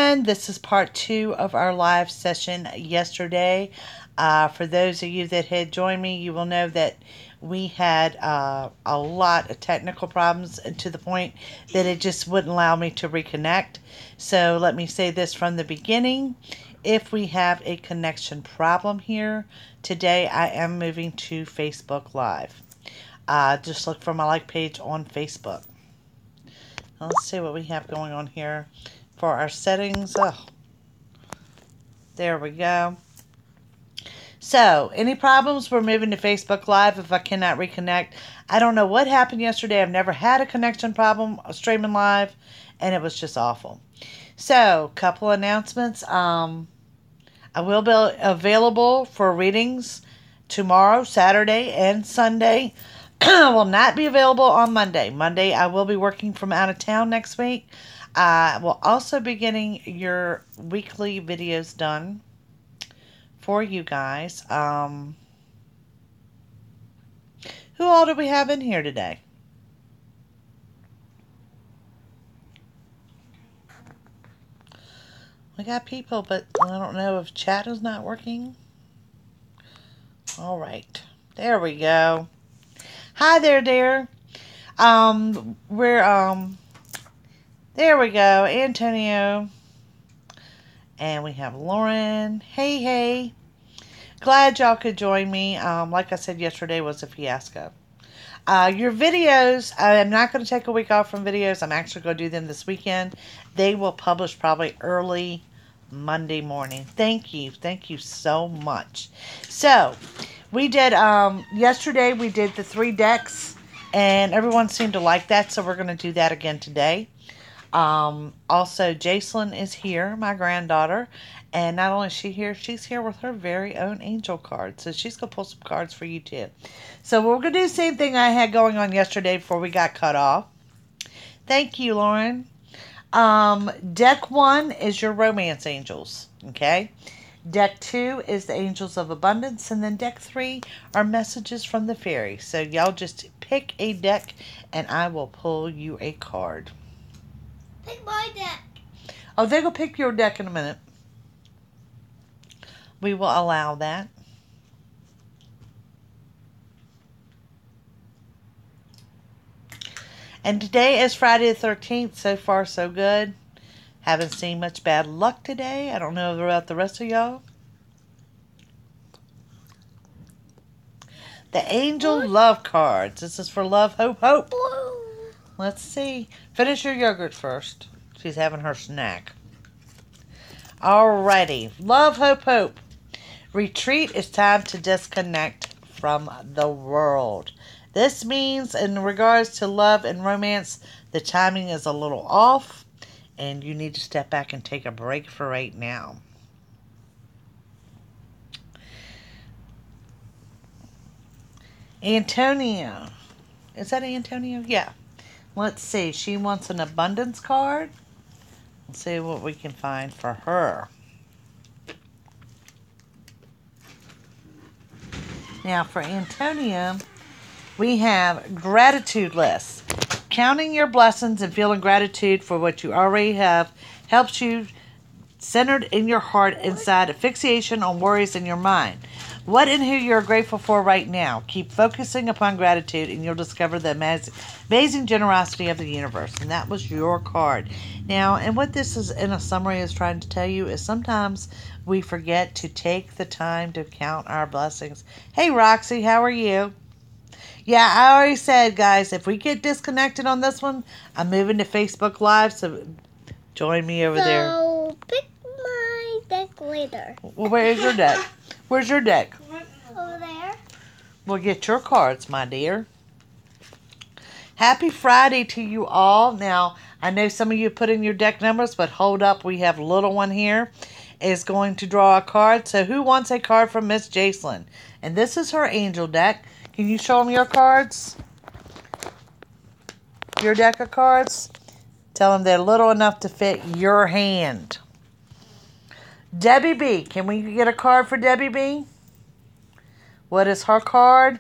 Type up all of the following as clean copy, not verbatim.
everyone. This is part 2 of our live session yesterday. For those of you that had joined me, you will know that we had a lot of technical problems to the point that it just wouldn't allow me to reconnect. So let me say this from the beginning. If we have a connection problem here, today I am moving to Facebook Live. Just look for my like page on Facebook. Now let's see what we have going on here for our settings. Oh, there we go. So, any problems? We're moving to Facebook Live if I cannot reconnect. I don't know what happened yesterday. I've never had a connection problem streaming live, and it was just awful. So, couple announcements. I will be available for readings tomorrow, Saturday, and Sunday. I will not be available on Monday. Monday, I will be working from out of town next week. I will also be getting your weekly videos done for you guys. Who all do we have in here today? We got people, but I don't know if chat is not working. All right. There we go. Hi there, dear. There we go. Antonio. And we have Lauren. Hey. Glad y'all could join me. Like I said yesterday was a fiasco. Your videos, I am not going to take a week off from videos. I'm actually going to do them this weekend. They will publish probably early Monday morning. Thank you. Thank you so much. So, we did, yesterday we did the 3 decks, and everyone seemed to like that, so we're going to do that again today. Also, Jacelyn is here, my granddaughter, and not only is she here, she's here with her very own angel card, so she's going to pull some cards for you too. So we're going to do the same thing I had going on yesterday before we got cut off. Thank you, Lauren. Deck 1 is your romance angels, okay? Deck 2 is the angels of abundance, and then deck 3 are messages from the fairies. So y'all just pick a deck, and I will pull you a card. Pick my deck. Oh, they're going to pick your deck in a minute. We will allow that. And today is Friday the 13th. So far, so good. Haven't seen much bad luck today. I don't know about the rest of y'all. The Angel Love cards. This is for love, hope. Blue. Let's see. Finish your yogurt first. She's having her snack. Alrighty. Love, hope. Retreat. It's time to disconnect from the world. This means in regards to love and romance, the timing is a little off, and you need to step back and take a break for right now. Antonio. Is that Antonio? Yeah. Let's see. She wants an abundance card. Let's see what we can find for her. Now for Antonio, we have gratitude lists. Counting your blessings and feeling gratitude for what you already have helps you centered in your heart inside a fixation on worries in your mind. What and who you're grateful for right now. Keep focusing upon gratitude and you'll discover the amazing generosity of the universe. And that was your card. Now, and what this is in a summary is trying to tell you is sometimes we forget to take the time to count our blessings. Hey, Roxy, how are you? Yeah, I already said, guys, if we get disconnected on this one, I'm moving to Facebook Live, so join me over there. So, pick my deck later. Well, where's your deck? Where's your deck? Over there. We'll get your cards, my dear. Happy Friday to you all. Now, I know some of you put in your deck numbers, but hold up. We have little one here is going to draw a card. So who wants a card from Miss Jacelyn? And this is her angel deck. Can you show them your cards? Your deck of cards? Tell them they're little enough to fit your hand. Debbie B. Can we get a card for Debbie B? What is her card?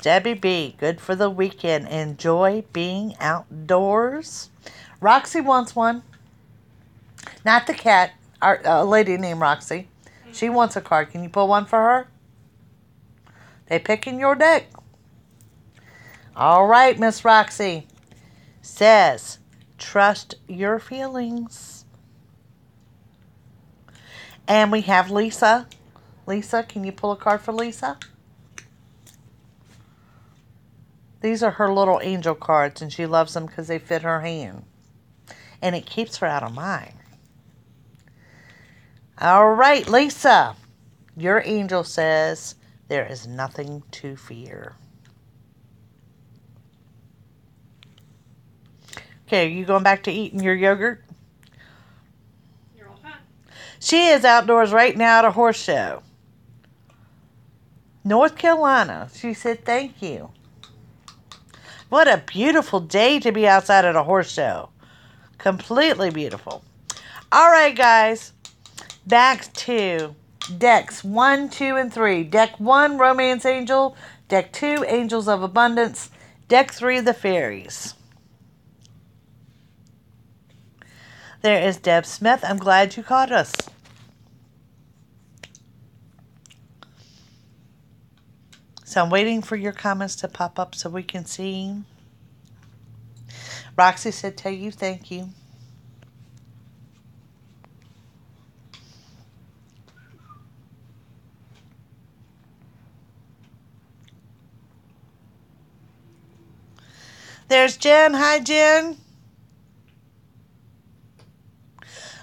Debbie B. Good for the weekend. Enjoy being outdoors. Roxy wants one. Not the cat. A lady named Roxy. She wants a card. Can you pull one for her? They picking your deck. All right, Miss Roxy. Says, trust your feelings. And we have Lisa. Lisa, can you pull a card for Lisa? These are her little angel cards, and she loves them because they fit her hand. And it keeps her out of mine. All right, Lisa. Your angel says there is nothing to fear. Okay, are you going back to eating your yogurt? You're all fine. She is outdoors right now at a horse show. North Carolina. She said thank you. What a beautiful day to be outside at a horse show. Completely beautiful. All right, guys. Back to decks 1, 2, and 3. Deck 1, Romance Angel. Deck 2, Angels of Abundance. Deck 3, the Fairies. There is Deb Smith. I'm glad you caught us. So I'm waiting for your comments to pop up so we can see. Roxy said tell you thank you. There's Jen. Hi, Jen.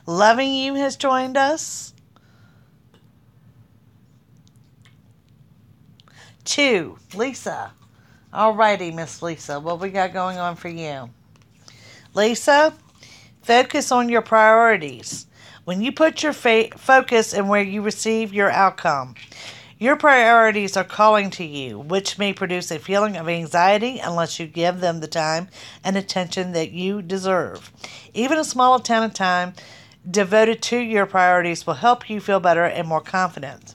Loving You has joined us. 2, Lisa. Alrighty, Miss Lisa. What we got going on for you? Lisa, focus on your priorities. When you put your focus in where you receive your outcome, your priorities are calling to you, which may produce a feeling of anxiety unless you give them the time and attention that you deserve. Even a small amount of time devoted to your priorities will help you feel better and more confident.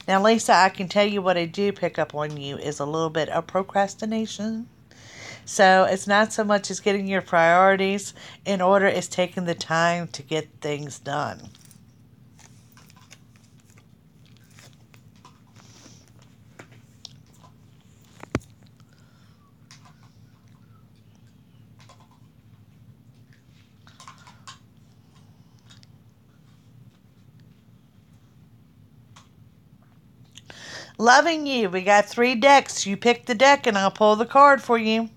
Now, Lisa, I can tell you what I do pick up on you is a little bit of procrastination. So it's not so much as getting your priorities in order as taking the time to get things done. Loving You. We got 3 decks. You pick the deck and I'll pull the card for you.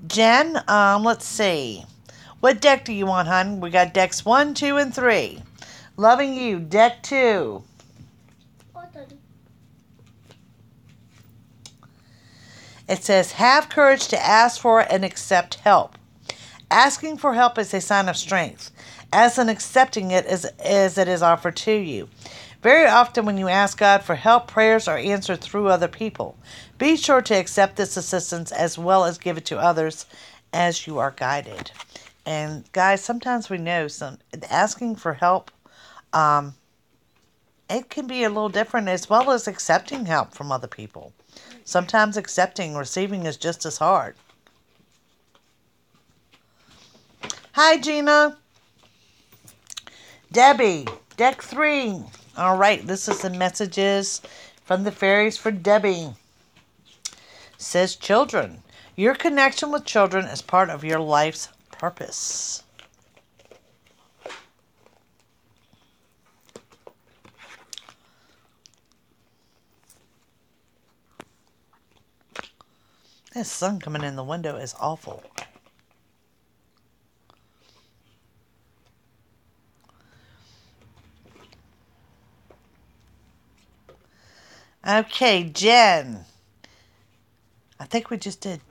Jen, let's see. What deck do you want, hon? We got decks 1, 2, and 3. Loving You, deck 2. It says, have courage to ask for and accept help. Asking for help is a sign of strength, as in accepting it as it is offered to you. Very often when you ask God for help, prayers are answered through other people. Be sure to accept this assistance as well as give it to others as you are guided. And guys, sometimes we know asking for help, it can be a little different as well as accepting help from other people. Sometimes receiving is just as hard. Hi, Gina. Debbie, deck 3. All right, this is the messages from the fairies for Debbie. Says children. Your connection with children is part of your life's purpose. This sun coming in the window is awful. Okay, Jen. I think we just did.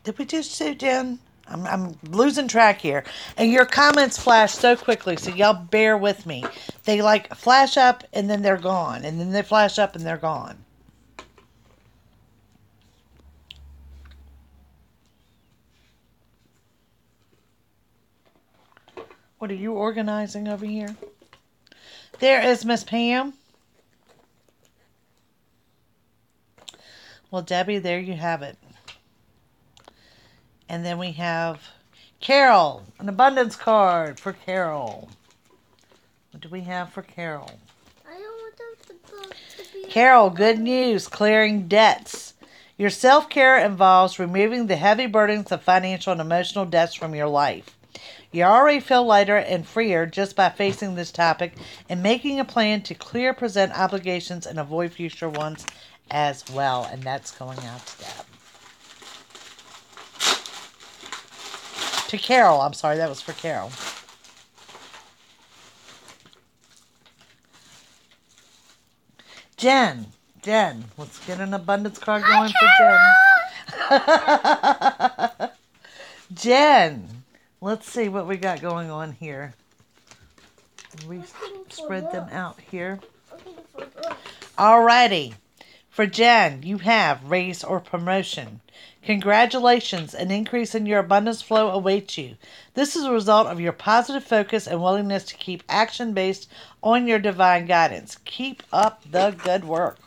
Did we just do Jen? I'm losing track here. And your comments flash so quickly, so y'all bear with me. They like flash up and then they're gone. And then they flash up and they're gone. What are you organizing over here? There is Miss Pam. Well, Debbie, there you have it. And then we have Carol, an abundance card for Carol. What do we have for Carol? I don't want them to be. Carol, good news, clearing debts. Your self-care involves removing the heavy burdens of financial and emotional debts from your life. You already feel lighter and freer just by facing this topic and making a plan to clear present obligations and avoid future ones as well. And that's going out to Deb. To Carol, I'm sorry, that was for Carol. Jen, let's get an abundance card going for Jen. Jen, let's see what we got going on here. We spread them out here. Alrighty. For Jen, you have raise or promotion. Congratulations, an increase in your abundance flow awaits you. This is a result of your positive focus and willingness to keep action based on your divine guidance. Keep up the good work.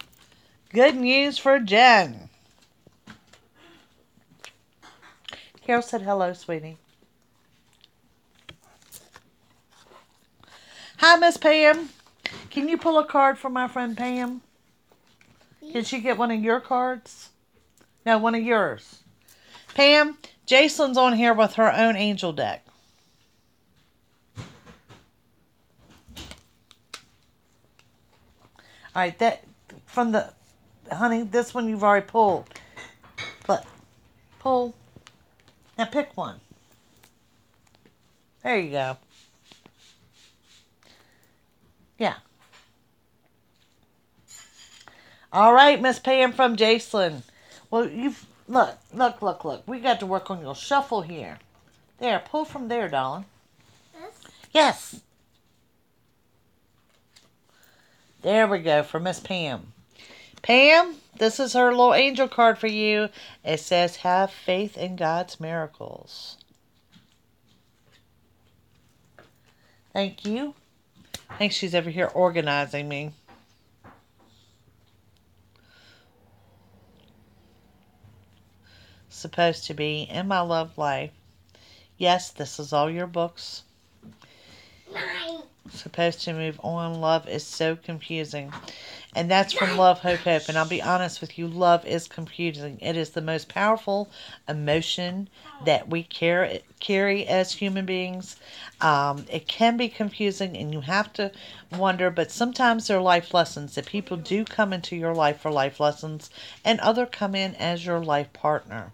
Good news for Jen. Carol said hello, sweetie. Hi, Miss Pam. Can you pull a card for my friend Pam? Can she get one of your cards? No, one of yours. Pam, Jacelyn's on here with her own angel deck. Alright, that from the honey, this one you've already pulled. But pull. Now pick one. There you go. Yeah. Alright, Miss Pam from Jacelyn. Well, you've look. We got to work on your shuffle here. There, pull from there, darling. This? Yes. There we go for Miss Pam. Pam, this is her little angel card for you. It says, have faith in God's miracles. Thank you. I think she's over here organizing me. Supposed to be in my love life. Yes, this is all your books. Mine. Supposed to move on. Love is so confusing. And that's from Love, Hope, Hope. And I'll be honest with you, love is confusing. It is the most powerful emotion that we carry as human beings. It can be confusing and you have to wonder, but sometimes there are life lessons that people do come into your life for life lessons and other come in as your life partner.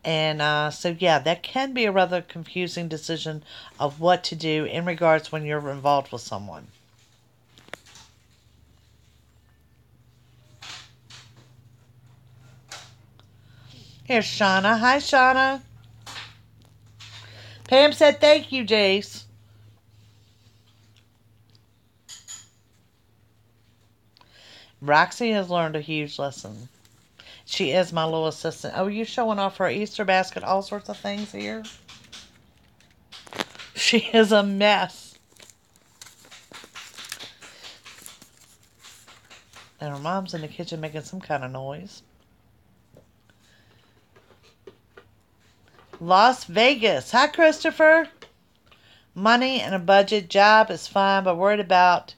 And so, yeah, that can be a rather confusing decision of what to do in regards when you're involved with someone. Here's Shauna. Hi, Shauna. Pam said thank you, Jace. Roxy has learned a huge lesson. She is my little assistant. Oh, you showing off her Easter basket, all sorts of things here? She is a mess. And her mom's in the kitchen making some kind of noise. Las Vegas. Hi, Christopher. Money and a budget. Job is fine, but worried about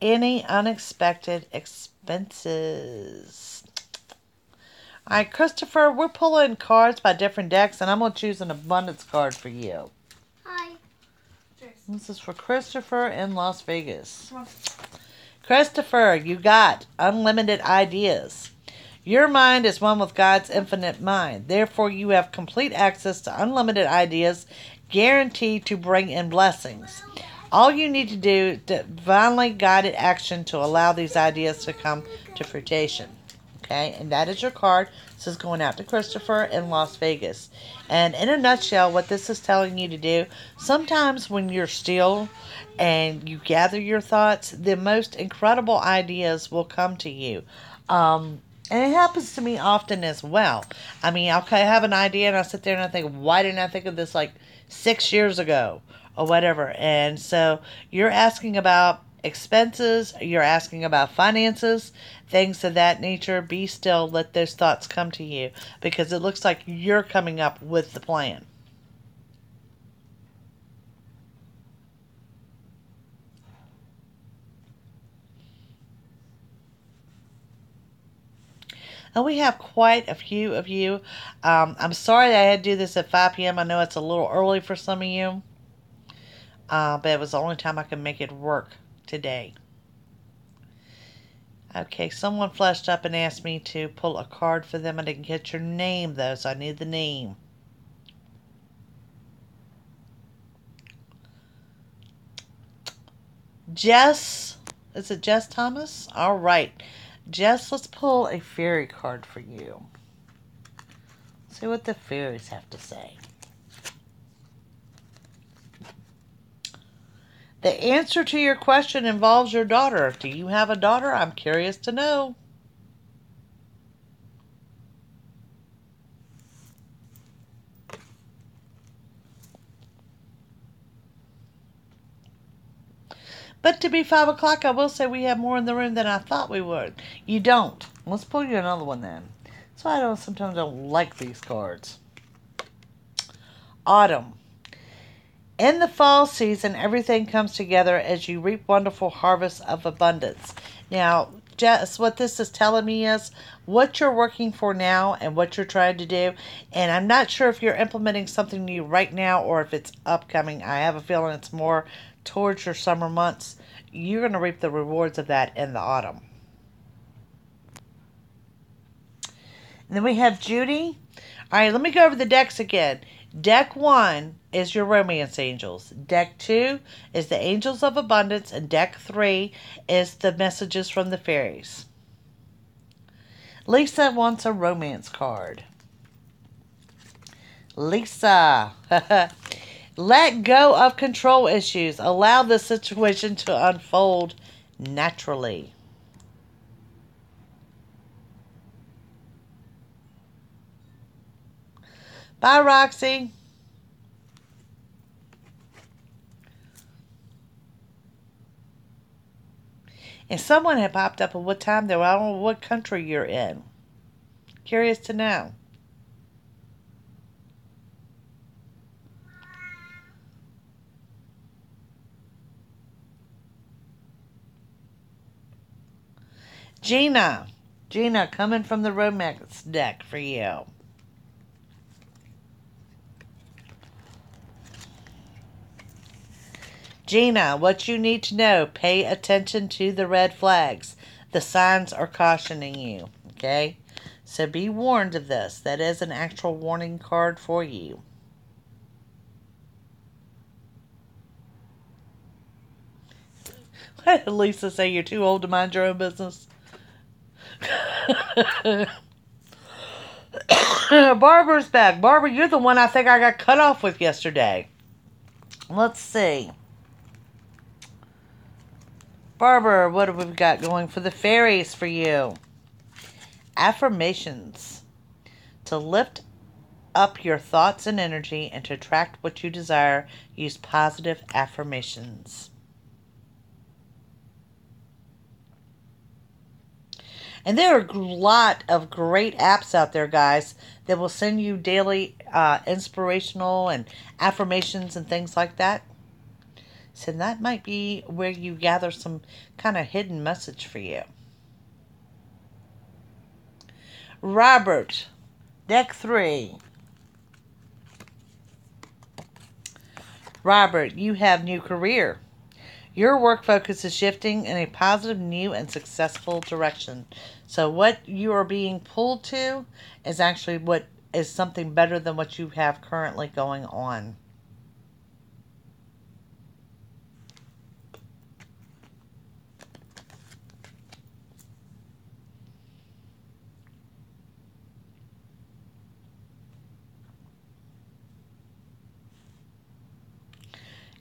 any unexpected expenses. All right, Christopher, we're pulling cards by different decks, and I'm going to choose an abundance card for you. Hi. This is for Christopher in Las Vegas. Christopher, you got unlimited ideas. Your mind is one with God's infinite mind. Therefore, you have complete access to unlimited ideas, guaranteed to bring in blessings. All you need to do is divinely guided action to allow these ideas to come to fruition. Okay, and that is your card. This is going out to Christopher in Las Vegas. And in a nutshell, what this is telling you to do, sometimes when you're still and you gather your thoughts, the most incredible ideas will come to you. And it happens to me often as well. I mean, I'll have an idea and I'll sit there and I think, why didn't I think of this like 6 years ago or whatever? And so you're asking about expenses, you're asking about finances, things of that nature. Be still, let those thoughts come to you, because it looks like you're coming up with the plan. And we have quite a few of you. I'm sorry that I had to do this at 5 p.m. I know it's a little early for some of you, but it was the only time I could make it work today. Okay, someone flashed up and asked me to pull a card for them. I didn't get your name, though, so I need the name. Jess. Is it Jess Thomas? All right. Jess, let's pull a fairy card for you. See what the fairies have to say. The answer to your question involves your daughter. Do you have a daughter? I'm curious to know. But to be 5 o'clock, I will say we have more in the room than I thought we would. You don't. Let's pull you another one then. That's why I sometimes don't like these cards. Autumn. In the fall season, everything comes together as you reap wonderful harvests of abundance. Now, Jess, what this is telling me is what you're working for now and what you're trying to do. And I'm not sure if you're implementing something new right now or if it's upcoming. I have a feeling it's more towards your summer months. You're going to reap the rewards of that in the autumn. And then we have Judy. All right, let me go over the decks again. Deck 1 is your romance angels. Deck 2 is the angels of abundance. And deck 3 is the messages from the fairies. Lisa wants a romance card. Lisa. Let go of control issues. Allow the situation to unfold naturally. Bye, Roxy. And someone had popped up at what time they were. I don't know what country you're in. Curious to know. Gina. Gina, coming from the romance deck for you. Gina, what you need to know, pay attention to the red flags. The signs are cautioning you, okay? So be warned of this. That is an actual warning card for you. What did Lisa say? You're too old to mind your own business? Barbara's back. Barbara, you're the one I think I got cut off with yesterday. Let's see. Barbara, what have we got going for the fairies for you? Affirmations. To lift up your thoughts and energy and to attract what you desire, use positive affirmations. And there are a lot of great apps out there, guys, that will send you daily inspirational and affirmations and things like that. So that might be where you gather some kind of hidden message for you. Robert, deck 3. Robert, you have new career. Your work focus is shifting in a positive, new, and successful direction. So what you are being pulled to is actually what is something better than what you have currently going on.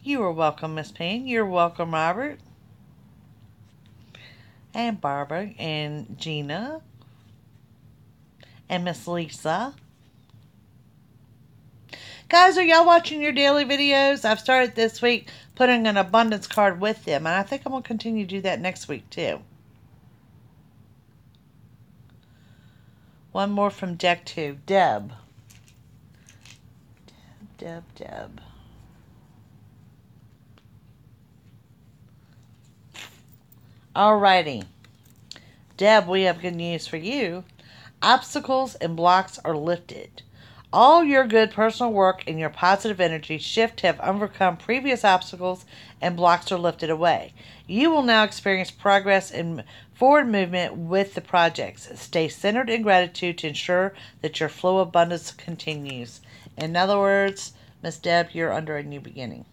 You are welcome, Miss Payne. You're welcome, Robert. And Barbara and Gina. And Miss Lisa. Guys, are y'all watching your daily videos? I've started this week putting an abundance card with them, and I think I'm going to continue to do that next week too. One more from deck 2. Deb. Deb. Alrighty. Deb, we have good news for you. Obstacles and blocks are lifted. All your good personal work and your positive energy shift have overcome previous obstacles and blocks are lifted away. You will now experience progress and forward movement with the projects. Stay centered in gratitude to ensure that your flow of abundance continues. In other words, Miss Deb, you're under a new beginning.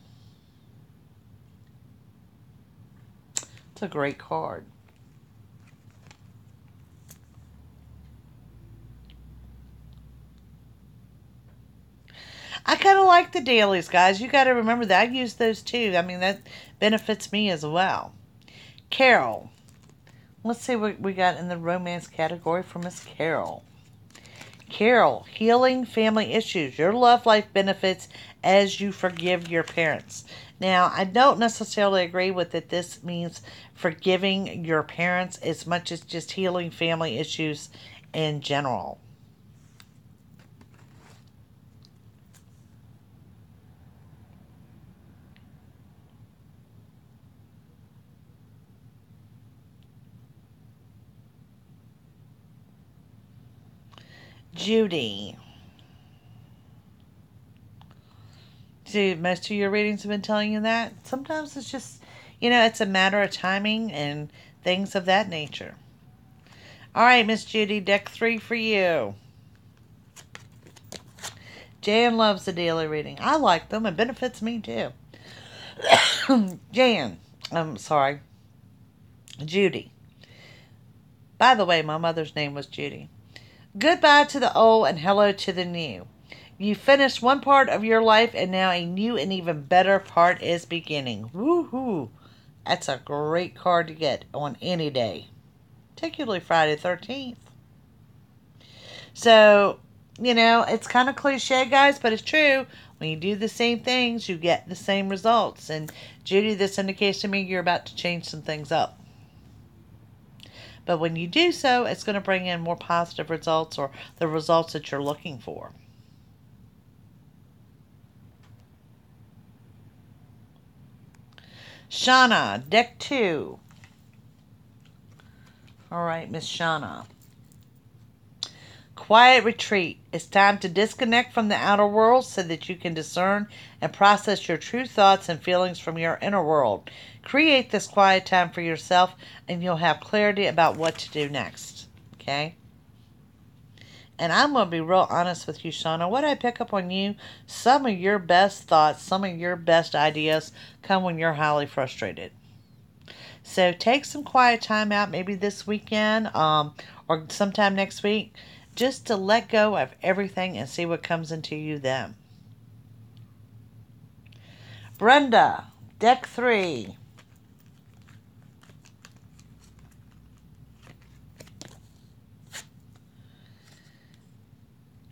It's a great card. I kind of like the dailies, guys. You got to remember that I use those too. I mean, that benefits me as well. Carol. Let's see what we got in the romance category for Miss Carol. Carol, healing family issues. Your love life benefits as you forgive your parents. Now, I don't necessarily agree with that this means forgiving your parents as much as just healing family issues in general. Judy. See, most of your readings have been telling you that. Sometimes it's just, it's a matter of timing and things of that nature. All right, Miss Judy, deck 3 for you. Jan loves the daily reading. I like them. It benefits me too. Judy. By the way, my mother's name was Judy. Goodbye to the old and hello to the new. You finished one part of your life and now a new and even better part is beginning. Woohoo! That's a great card to get on any day, particularly Friday the 13th. So, it's kind of cliche, guys, but it's true. When you do the same things, you get the same results. And Judy, this indicates to me you're about to change some things up. But when you do so, it's going to bring in more positive results or the results that you're looking for. Shauna, deck 2. All right, Miss Shauna. Quiet retreat. It's time to disconnect from the outer world so that you can discern and process your true thoughts and feelings from your inner world. Create this quiet time for yourself and you'll have clarity about what to do next. Okay? And I'm going to be real honest with you, Shauna. What I pick up on you, some of your best thoughts, some of your best ideas come when you're highly frustrated. So take some quiet time out, maybe this weekend or sometime next week, just to let go of everything and see what comes into you then. Brenda, deck 3.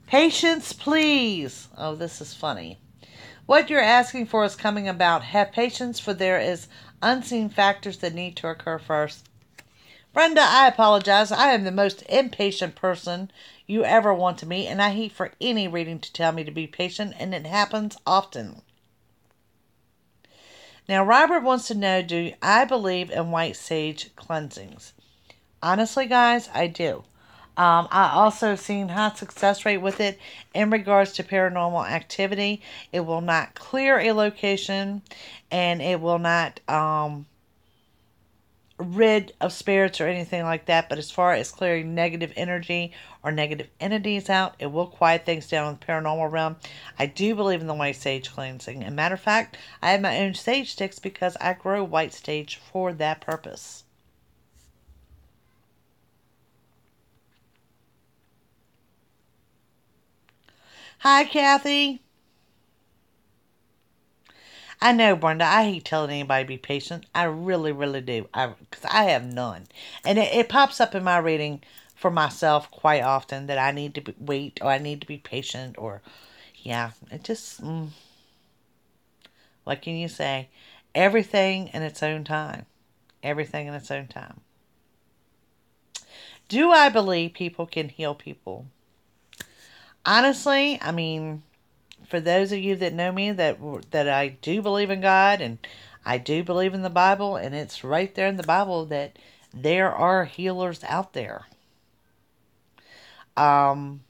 Patience, please. Oh, this is funny. What you're asking for is coming about. Have patience, for there is unseen factors that need to occur first. Brenda, I apologize. I am the most impatient person you ever want to meet, and I hate for any reading to tell me to be patient, and it happens often. Now, Robert wants to know, do I believe in white sage cleansings? Honestly, guys, I do. I also seen high success rate with it in regards to paranormal activity. It will not clear a location, and it will not rid of spirits or anything like that. But as far as clearing negative energy or negative entities out, it will quiet things down in the paranormal realm. I do believe in the white sage cleansing. As a matter of fact, I have my own sage sticks because I grow white sage for that purpose. Hi, Kathy. I know, Brenda, I hate telling anybody to be patient. I really, really do. Because I have none. And it pops up in my reading for myself quite often that I need to wait or I need to be patient or, Yeah, it just, what can you say? Everything in its own time. Everything in its own time. Do I believe people can heal people? Honestly, I mean, for those of you that know me, that I do believe in God and I do believe in the Bible, and it's right there in the Bible that there are healers out there. Um,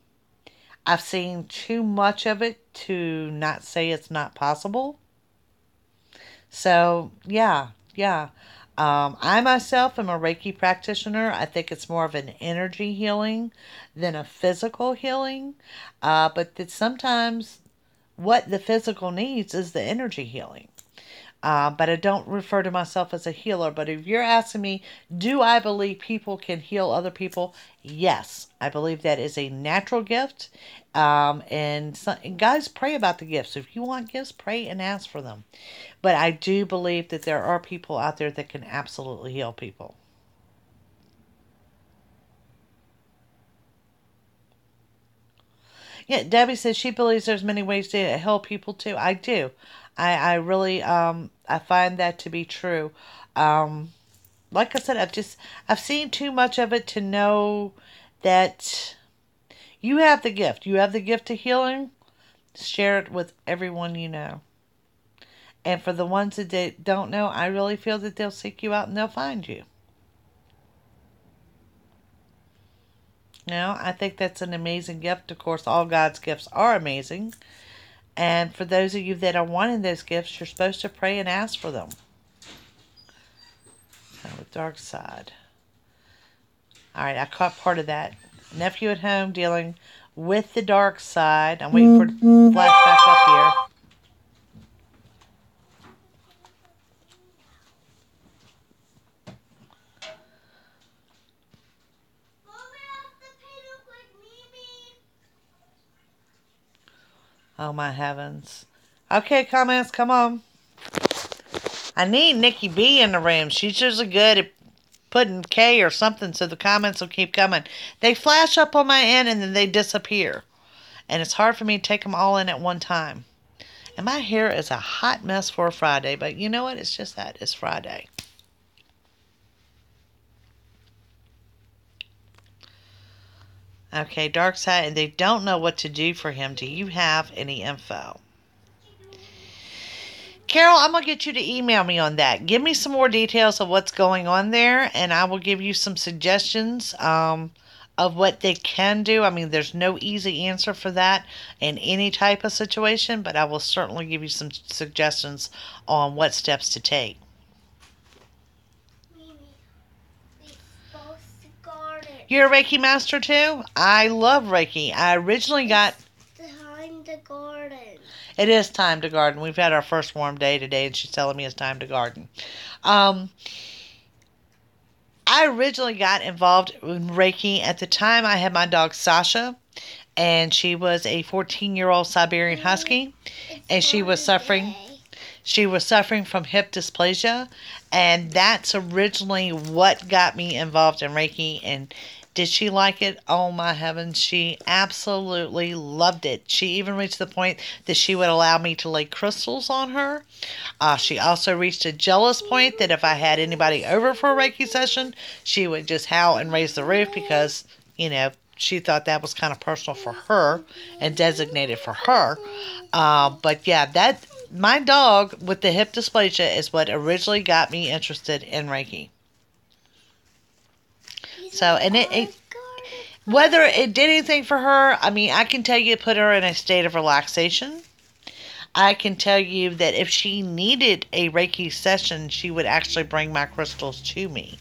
I've seen too much of it to not say it's not possible. So, yeah, yeah. I myself am a Reiki practitioner. I think it's more of an energy healing than a physical healing. But that sometimes what the physical needs is the energy healing. But I don't refer to myself as a healer. But if you're asking me, do I believe people can heal other people? Yes, I believe that is a natural gift. And guys, pray about the gifts. If you want gifts, pray and ask for them. But I do believe that there are people out there that can absolutely heal people. Yeah, Debbie says she believes there's many ways to help people too. I do. I really I find that to be true. Um, like I said, I've seen too much of it to know that you have the gift. You have the gift of healing. Share it with everyone you know. And for the ones that they don't know, I really feel that they'll seek you out and they'll find you. I think that's an amazing gift. Of course, all God's gifts are amazing. And for those of you that are wanting those gifts, you're supposed to pray and ask for them. The dark side. All right, I caught part of that. Nephew at home dealing with the dark side. I'm waiting for it to flash back up here. Oh my heavens. Okay, comments, come on. I need Nikki B in the room. She's usually good at putting K or something so the comments will keep coming. They flash up on my end and then they disappear. And it's hard for me to take them all in at one time. And my hair is a hot mess for a Friday, but you know what? It's just that. It's Friday. Okay, dark side, and they don't know what to do for him. Do you have any info? Carol, I'm going to get you to email me on that. Give me some more details of what's going on there, and I will give you some suggestions of what they can do. I mean, there's no easy answer for that in any type of situation, but I will certainly give you some suggestions on what steps to take. You're a Reiki master too? I love Reiki. I originally got... Time to garden. It is time to garden. We've had our first warm day today, and she's telling me it's time to garden. I originally got involved in Reiki at the time I had my dog Sasha, and she was a 14-year-old Siberian Husky, and she was suffering from hip dysplasia, and that's originally what got me involved in Reiki. And did she like it? Oh my heavens, she absolutely loved it. She even reached the point that she would allow me to lay crystals on her. She also reached a jealous point that if I had anybody over for a Reiki session, she would just howl and raise the roof because, she thought that was kind of personal for her and designated for her. But yeah, my dog with the hip dysplasia is what originally got me interested in Reiki. So, and whether it did anything for her, I mean, I can tell you it put her in a state of relaxation. I can tell you that if she needed a Reiki session, she would actually bring my crystals to me.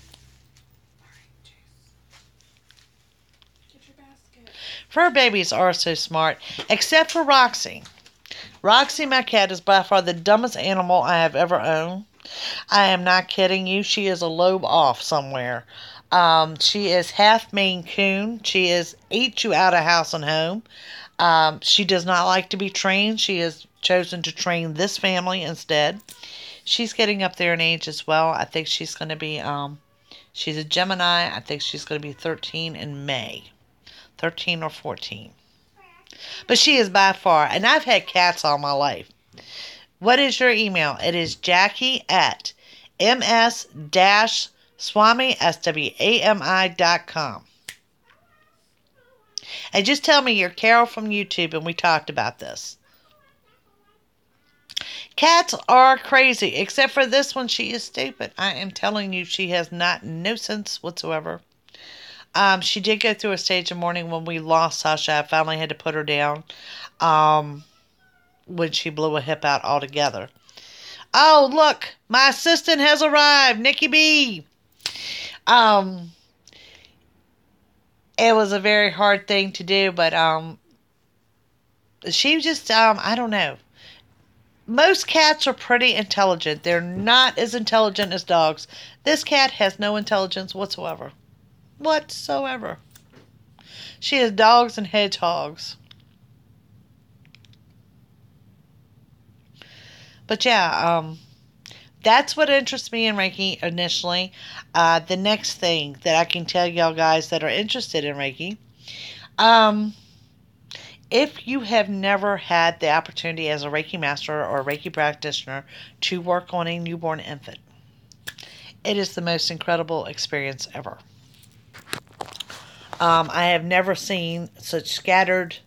Fur babies are so smart, except for Roxy. Roxy, my cat, is by far the dumbest animal I have ever owned. I am not kidding you. She is a lobe off somewhere. She is half Maine Coon. She eats you out of house and home. She does not like to be trained. She has chosen to train this family instead. She's getting up there in age as well. I think she's going to be, she's a Gemini. I think she's going to be 13 in May. 13 or 14. But she is by far, and I've had cats all my life. What is your email? It is Jackie at ms-swami.com. And just tell me you're Carol from YouTube and we talked about this. Cats are crazy, except for this one. She is stupid. I am telling you, she has no sense whatsoever. She did go through a stage of mourning when we lost Sasha. I finally had to put her down when she blew a hip out altogether. Oh, look, my assistant has arrived, Nikki B. It was a very hard thing to do, but she just I don't know. Most cats are pretty intelligent. They're not as intelligent as dogs. This cat has no intelligence whatsoever. Whatsoever. She has dogs and hedgehogs. But yeah, that's what interests me in Reiki initially. The next thing that I can tell y'all guys that are interested in Reiki, if you have never had the opportunity as a Reiki master or a Reiki practitioner to work on a newborn infant, it is the most incredible experience ever. I have never seen such scattered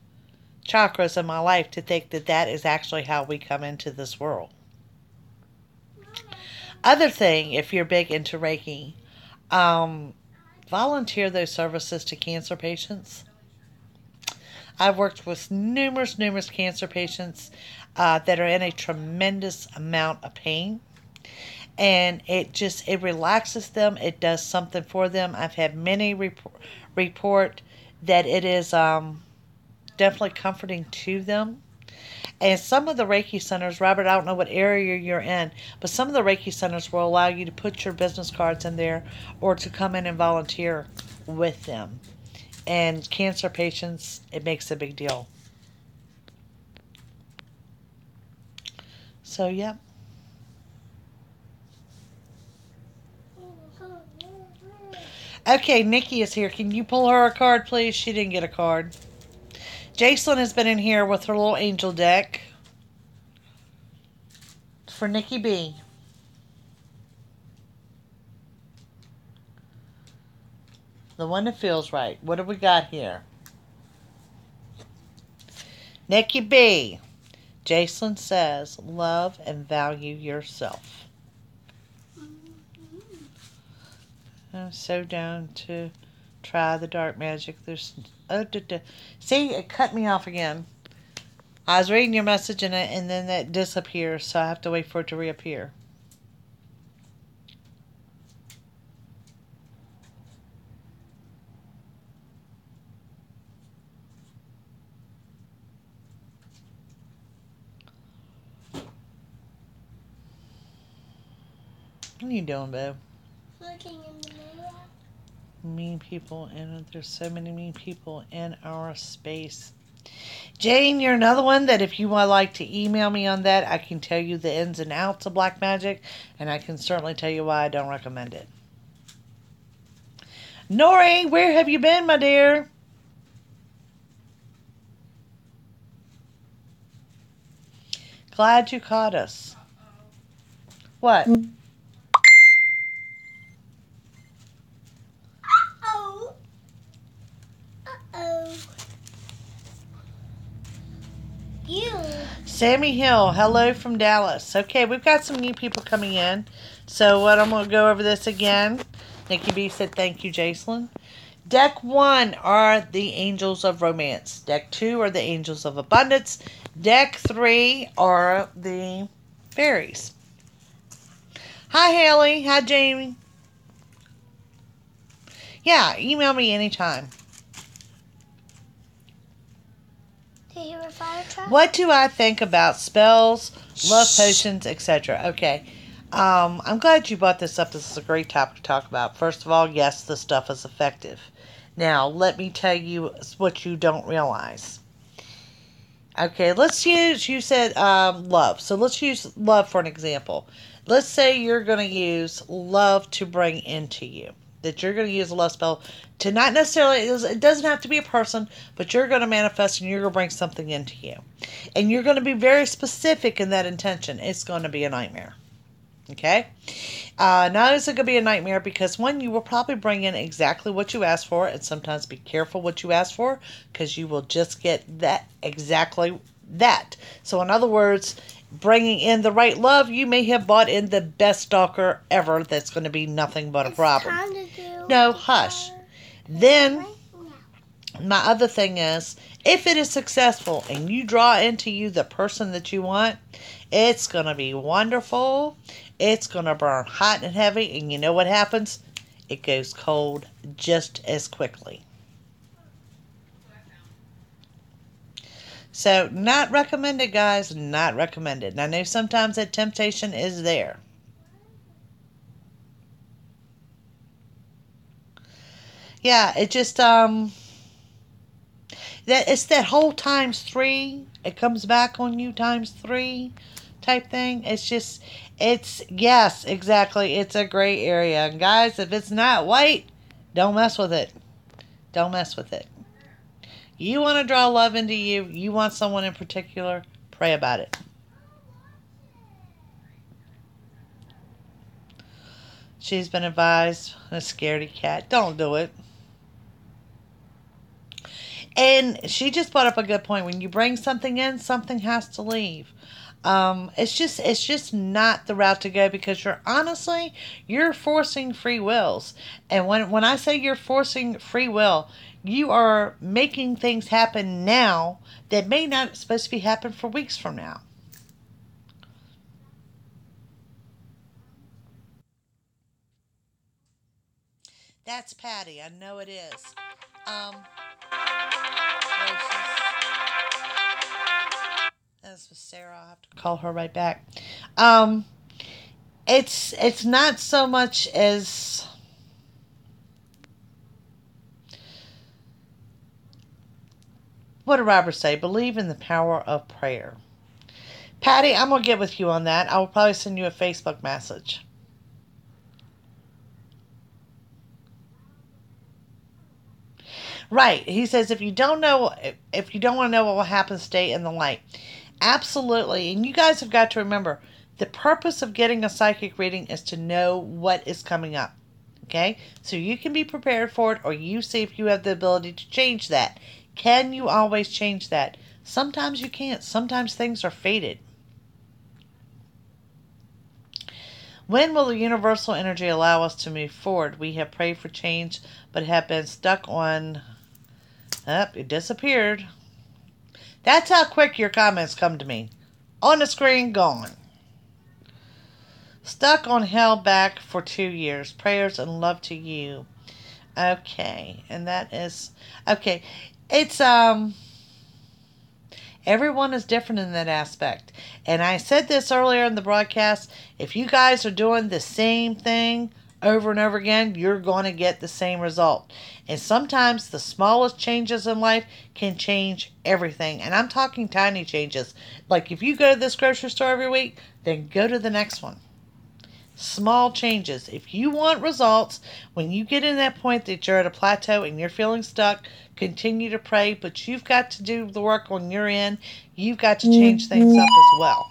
chakras in my life to think that that is actually how we come into this world. Other thing, if you're big into Reiki, volunteer those services to cancer patients. I've worked with numerous cancer patients that are in a tremendous amount of pain. And it relaxes them. It does something for them. I've had many report that it is definitely comforting to them. And some of the Reiki centers, Robert, I don't know what area you're in, but some of the Reiki centers will allow you to put your business cards in there or to come in and volunteer with them. And cancer patients, it makes a big deal. So, yeah. Okay, Nikki is here. Can you pull her a card, please? She didn't get a card. Jacelyn has been in here with her little angel deck for Nikki B. The one that feels right. What do we got here? Nikki B. Jacelyn says, love and value yourself. I'm so down to try the dark magic. See, it cut me off again. I was reading your message and then that disappears, so I have to wait for it to reappear. What are you doing, babe? Looking in the mirror. Mean people, and there's so many mean people in our space. Jane, you're another one that if you would like to email me on that, I can tell you the ins and outs of black magic, and I can certainly tell you why I don't recommend it. Nori, where have you been, my dear? Glad you caught us. What? Uh-oh. Uh-oh. You. Sammy Hill, hello from Dallas. Okay, we've got some new people coming in. So what I'm going to go over this again. Nikki B said thank you, Jacelyn. Deck 1 are the Angels of Romance. Deck 2 are the Angels of Abundance. Deck 3 are the Fairies. Hi, Haley. Hi, Jamie. Yeah, email me anytime. Do you hear a fire truck? What do I think about spells, love potions, etc.? Okay. I'm glad you brought this up. This is a great topic to talk about. First of all, yes, this stuff is effective. Now, let me tell you what you don't realize. Okay, let's use, you said love. So let's use love for an example. Let's say you're going to use love to bring into you. that you're going to use a love spell to, not necessarily, it doesn't have to be a person, but you're going to manifest and you're going to bring something into you. And you're going to be very specific in that intention. It's going to be a nightmare. Okay? Not is it going to be a nightmare because, one, you will probably bring in exactly what you asked for, and sometimes be careful what you ask for because you will just get that exactly that. So, in other words, bringing in the right love, you may have bought in the best stalker ever that's going to be nothing but a problem. No, hush. Then, my other thing is, if it is successful and you draw into you the person that you want, it's going to be wonderful. It's going to burn hot and heavy. And you know what happens? It goes cold just as quickly. So, not recommended, guys. Not recommended. And I know sometimes that temptation is there. Yeah, it just, it's that whole times three. It comes back on you times three type thing. Yes, exactly. It's a gray area. And guys, if it's not white, don't mess with it. Don't mess with it. You want to draw love into you. You want someone in particular. Pray about it. She's been advised. A scaredy cat. Don't do it. And she just brought up a good point. When you bring something in, something has to leave. It's just not the route to go because you're forcing free wills. And when I say you're forcing free will, you are making things happen now that may not supposed to be happen for weeks from now. That's Patty. I know it is. As with Sarah, I'll have to call her right back. Um, it's not so much as what did Robert say? Believe in the power of prayer. Patty, I'm gonna get with you on that. I will probably send you a Facebook message. Right. He says if you don't want to know what will happen, stay in the light. Absolutely. And you guys have got to remember the purpose of getting a psychic reading is to know what is coming up. Okay? So you can be prepared for it or you see if you have the ability to change that. Can you always change that? Sometimes you can't. Sometimes things are fated. When will the universal energy allow us to move forward? We have prayed for change but have been stuck on. It disappeared. That's how quick your comments come to me. On the screen, gone. Stuck on held back for 2 years. Prayers and love to you. Okay, and that is okay. It's everyone is different in that aspect. And I said this earlier in the broadcast. If you guys are doing the same thing over and over again, you're going to get the same result. And sometimes the smallest changes in life can change everything. And I'm talking tiny changes. Like if you go to this grocery store every week, then go to the next one. Small changes. If you want results, when you get in that point that you're at a plateau and you're feeling stuck, continue to pray, but you've got to do the work on your end. You've got to change things up as well.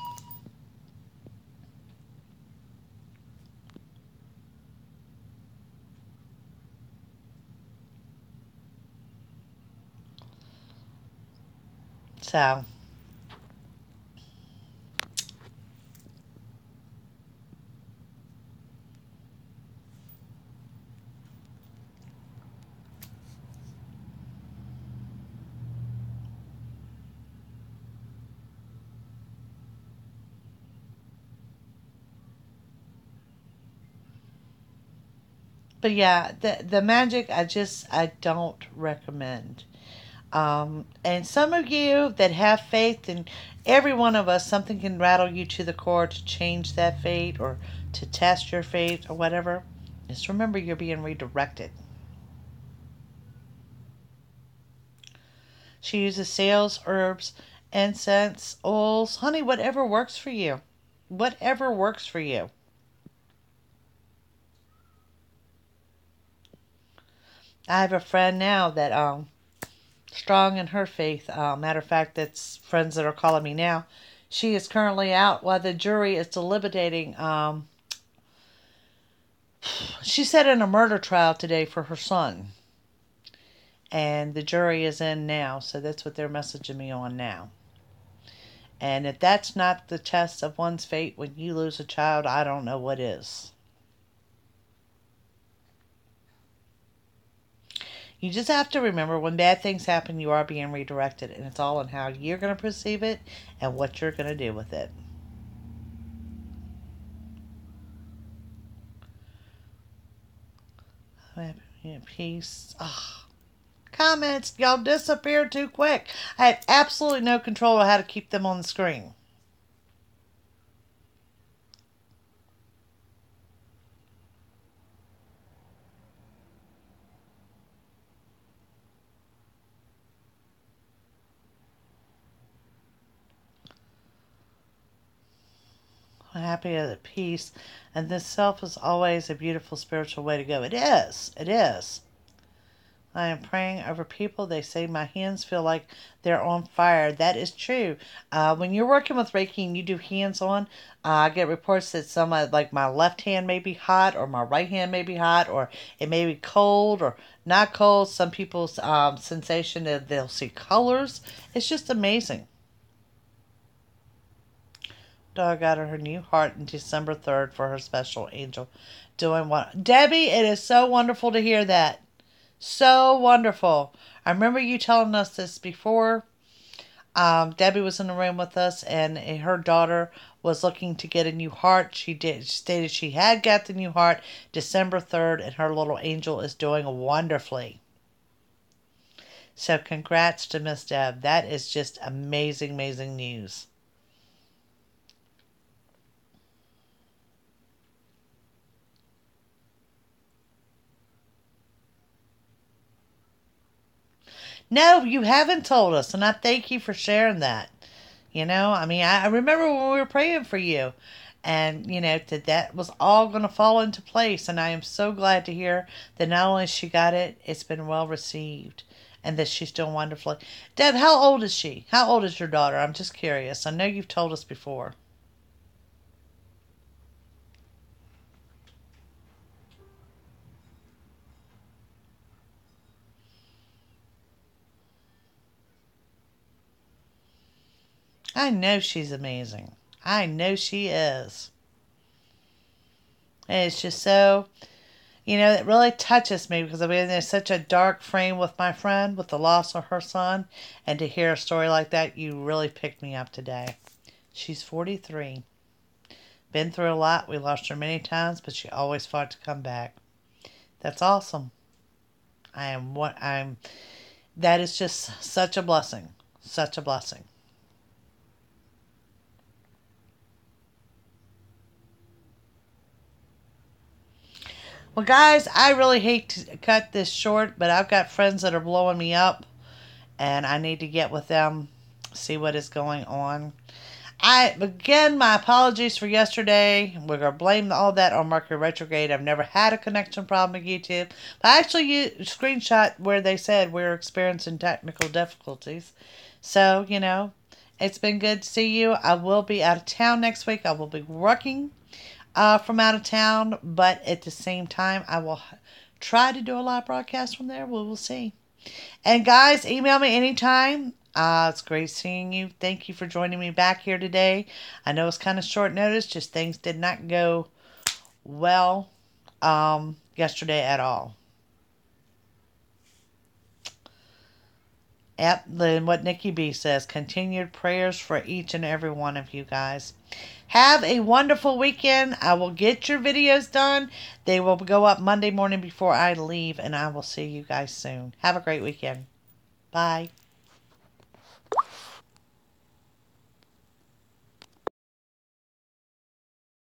So, but yeah, the magic I don't recommend. And some of you that have faith, and every one of us, something can rattle you to the core to change that fate or to test your fate or whatever. Just remember you're being redirected. She uses sales, herbs, incense, oils, honey, whatever works for you. Whatever works for you. I have a friend now that strong in her faith. Matter of fact, that's friends that are calling me now. She is currently out while the jury is deliberating. She said in a murder trial today for her son, and the jury is in now. So that's what they're messaging me on now. And if that's not the test of one's fate when you lose a child, I don't know what is. You just have to remember when bad things happen, you are being redirected, and it's all on how you're going to perceive it and what you're going to do with it. Peace. Oh, comments, y'all disappear too quick. I had absolutely no control of how to keep them on the screen. Happy at peace, and this self is always a beautiful spiritual way to go. It is. It is. I am praying over people. They say my hands feel like they're on fire. That is true. When you're working with Reiki and you do hands-on, I get reports that some like my left hand may be hot, or my right hand may be hot, or it may be cold or not cold. Some people's sensation that they'll see colors. It's just amazing. Dog got her new heart on December 3rd for her special angel. Doing what? Debbie, it is so wonderful to hear that. So wonderful. I remember you telling us this before. Debbie was in the room with us, and her daughter was looking to get a new heart. She stated she had got the new heart December 3rd, and her little angel is doing wonderfully. So congrats to Miss Deb. That is just amazing, amazing news. No, you haven't told us, and I thank you for sharing that. I mean, I remember when we were praying for you, and that was all going to fall into place. And I am so glad to hear that not only she got it, it's been well received, and that she's doing wonderfully. Deb, how old is she? How old is your daughter? I'm just curious. I know you've told us before. I know she's amazing. I know she is. And it's just so, it really touches me because I've been in such a dark frame with my friend with the loss of her son. And to hear a story like that, you really picked me up today. She's 43. Been through a lot. We lost her many times, but she always fought to come back. That's awesome. That is just such a blessing. Such a blessing. Well, guys, I really hate to cut this short, but I've got friends that are blowing me up, and I need to get with them, see what is going on. Again, my apologies for yesterday. We're going to blame all that on Mercury retrograde. I've never had a connection problem with YouTube. But I actually screenshot where they said we're experiencing technical difficulties. So, it's been good to see you. I will be out of town next week. I will be working from out of town, but at the same time, I will try to do a live broadcast from there. We will see. And guys, email me anytime. It's great seeing you. Thank you for joining me back here today. I know it's kind of short notice, just things did not go well yesterday at all. Yep, then what Nikki B says, continued prayers for each and every one of you guys. Have a wonderful weekend. I will get your videos done. They will go up Monday morning before I leave, and I will see you guys soon. Have a great weekend. Bye.